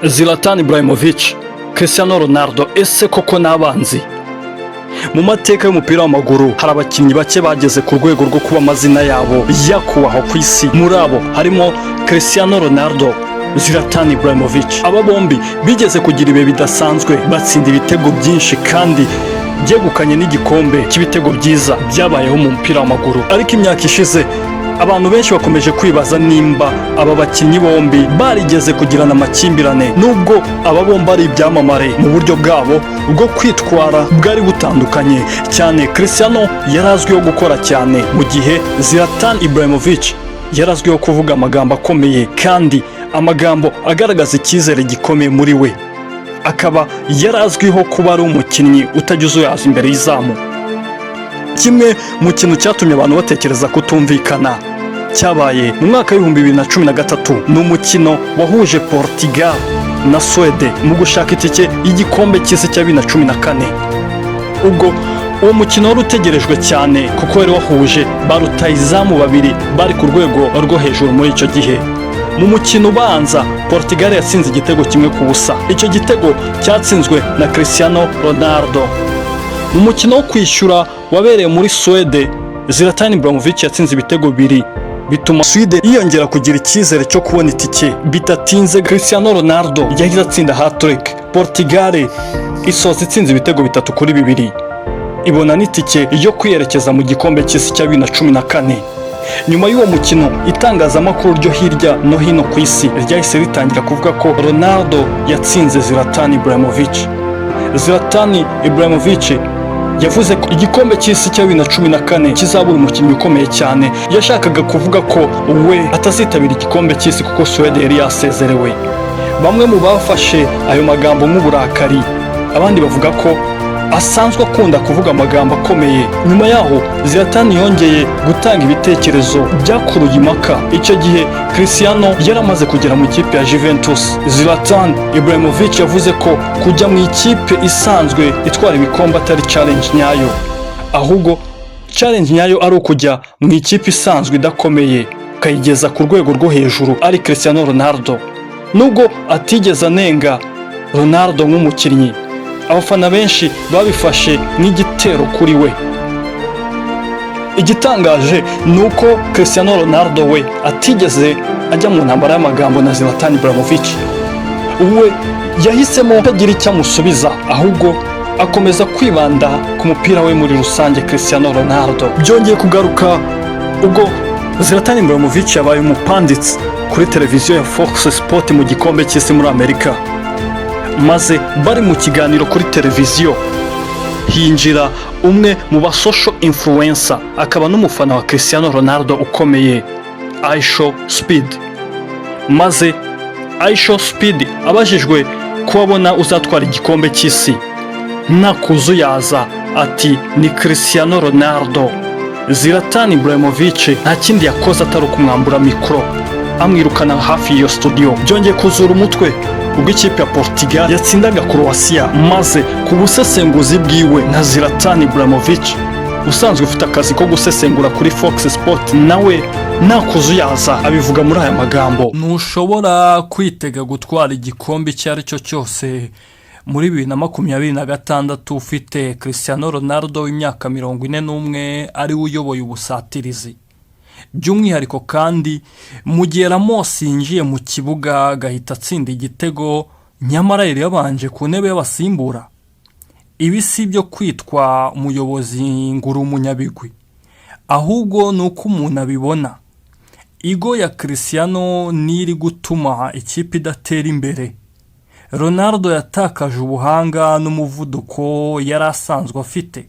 Zlatan Ibrahimovic, Cristiano Ronaldo, ese koko n'abanzi? Mu mateka y'umupira w'amaguru hari abakinnyi bake bageze ku rwego rwo kuba amazina yabo yakubahwa ku isi. Muri abo harimo Cristiano Ronaldo, Zlatan Ibrahimovic. Aba bombi bigeze kugira ibihe bidasanzwe, batsinda ibitego byinshi kandi byegukanye n'igikombe cy'ibitego byiza byabayeho mu mupira w'amaguru. Ariko imyaka ishize abantu benshi bakomeje kwibaza nimba aba bakinnyi bombi barigeze kugirana amakimbirane, nubwo aba bombi ari ibyamamare mu buryo bwabo bwo kwitwara bwari butandukanye cyane. Cristiano yari azwiho gukora cyane, mu gihe Zlatan Ibrahimovic yari azwiho kuvuga amagambo akomeye kandi amagambo agaragaza icyizere gikomeye muri we. Akaba yari azwiho kuba ari umukinnyi utajya uzuyaza imbere y'izamu. Kimwe mu kintu cyatumye abantu batekereza kutumvikana cyabaye mu mwaka w'ibihumbi 2013. Ni umukino wahuje Portugal na Swede mu gushaka itike y'igikombe cy'isi cya 2014. Ubwo uwo mukino wari utegerejwe cyane kuko wari wahuje ba rutahizamu babiri bari ku rwego rwo hejuru muri icyo gihe. Mu mukino ubanza Portugal yatsinze igitego kimwe ku busa. Icyo gitego cyatsinzwe na Cristiano Ronaldo. Mu mukino wo kwishyura wabereye muri Swede, Zlatan Ibrahimovic yatsinze ibitego bibiri bituma Swede yiyongera kugira icyizere cyo kubona itike. Bidatinze Cristiano Ronaldo yahise atsinda hat-trick. Portugal isoza itsinze ibitego 3-2 ibona n'itike yo kwiyerekeza mu gikombe cy'isi cya 2014. Nyuma y'uwo mukino itangazamakuru ryo hirya no hino ku isi ryahise ritangira kuvuga ko Ronaldo yatsinze Zlatan Ibrahimovic. Zlatan Ibrahimovic yavuze ko igikombe cy'isi cya 2014 kizabura umukinnyi ukomeye cyane. Yashakaga kuvuga ko we atazitabira igikombe cy'isi kuko Swede yari yasezerewe. Bamwe mu bafashe ayo magambo nk'uburakari, abandi bavuga ko asanzwe akunda kuvuga amagambo akomeye. Nyuma yaho Zlatan yongeye gutanga ibitekerezo byakuruye impaka. Icyo gihe Cristiano yari amaze kugera mu ikipe ya Juventus. Zlatan Ibrahimovic yavuze ko kujya mu ikipe isanzwe itwara ibikombe atari challenge nyayo, ahubwo challenge nyayo ari ukujya mu ikipe isanzwe idakomeye ukayigeza ku rwego rwo hejuru ari Cristiano Ronaldo. Nubwo atigeze anenga Ronaldo nk'umukinnyi, abafana benshi babifashe nk'igitero kuri we. Igitangaje ni uko Cristiano Ronaldo we atigeze ajya mu ntambara y'amagambo na Zlatan Ibrahimovic. We yahisemo kutagira icyo amusubiza, ahubwo akomeza kwibanda ku mupira we muri rusange. Cristiano Ronaldo byongeye kugaruka ubwo Zlatan Ibrahimovic yabaye umupanditsi kuri televiziyo ya Fox Sport mu gikombe cy'isi muri Amerika. Maze bari mu kiganiro kuri televiziyo hinjira umwe mu ba social influencer akaba n'umufana wa Cristiano Ronaldo ukomeye, Aisha Speed. Maze Aisha Speed abajijwe ko abona uzatwara igikombe cy'isi nta kuzuyaza ati ni Cristiano Ronaldo. Zlatan Ibrahimovic nta kindi yakoze atari ukumwambura mikoro amwirukana hafi y'iyo studio. Byongeye kuzura umutwe ubwo ikipe ya Portugal yatsindaga Croatia. Maze ku busesenguzi bwiwe na Zlatan Ibrahimovic usanzwe ufite akazi ko gusesengura kuri Fox Sport, nawe nta kuzuyaza abivuga muri aya magambo: ntushobora kwitega gutwara igikombe icyo ari cyo cyose muri 2026 ufite Cristiano Ronaldo w'imyaka 41 ari we uyoboye ubusatirizi. By'umwihariko kandi mu gihe Ramos yinjiye mu kibuga agahita atsinda igitego, nyamara yari yabanje ku ntebe y'abasimbura. Ibi si byo kwitwa umuyobozi nguru umunyabigwi, ahubwo ni uko umuntu abibona. Igo ya Cristiano niri gutuma ikipe idatera imbere. Ronaldo yatakaje ubuhanga n'umuvuduko yari asanzwe afite.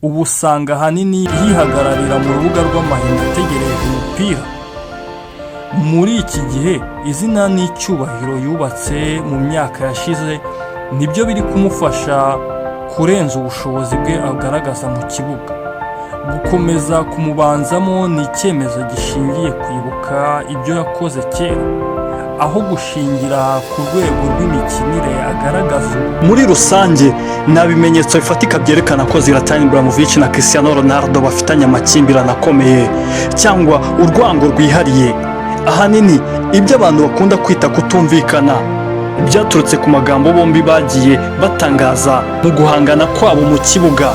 Ubu usanga ahanini yihagararira mu rubuga rw'amahina ategereje umupira. Muri iki gihe izina n'icyubahiro yubatse mu myaka yashize nibyo biri kumufasha kurenza ubushobozi bwe agaragaza mu kibuga. Gukomeza kumubanzamo ni icyemezo gishingiye kwibuka ibyo yakoze kera, aho gushingira ku rwego rw'imikinire agaragaza. Muri rusange nta bimenyetso bifatika byerekana ko Zlatan Ibrahimovic na Cristiano Ronaldo bafitanye amakimbirane akomeye cyangwa urwango rwihariye. Ahanini ibyo abantu bakunda kwita kutumvikana byaturutse ku magambo bombi bagiye batangaza mu guhangana kwabo mu kibuga.